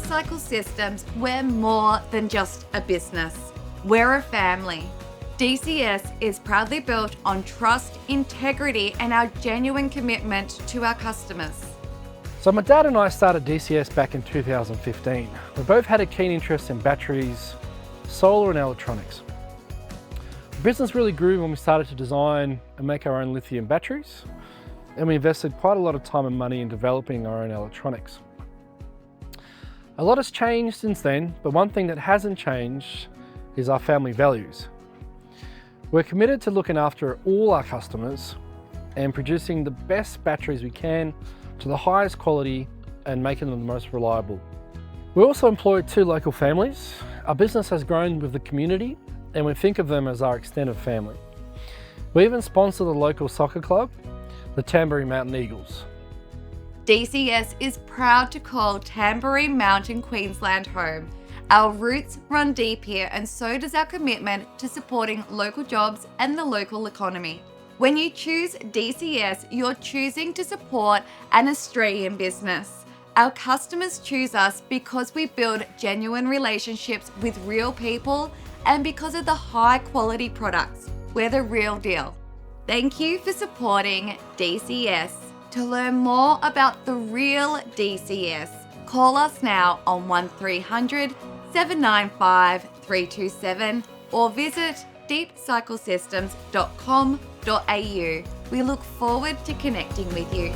Cycle Systems, we're more than just a business. We're a family. DCS is proudly built on trust, integrity, and our genuine commitment to our customers. So my dad and I started DCS back in 2015. We both had a keen interest in batteries, solar and electronics. The business really grew when we started to design and make our own lithium batteries, and we invested quite a lot of time and money in developing our own electronics. A lot has changed since then, but one thing that hasn't changed is our family values. We're committed to looking after all our customers and producing the best batteries we can to the highest quality and making them the most reliable. We also employ 2 local families. Our business has grown with the community and we think of them as our extended family. We even sponsor the local soccer club, the Tamboree Mountain Eagles. DCS is proud to call Tamboree Mountain, Queensland home. Our roots run deep here, and so does our commitment to supporting local jobs and the local economy. When you choose DCS, you're choosing to support an Australian business. Our customers choose us because we build genuine relationships with real people and because of the high quality products. We're the real deal. Thank you for supporting DCS. To learn more about the real DCS, call us now on 1300 795 327 or visit deepcyclesystems.com.au. We look forward to connecting with you.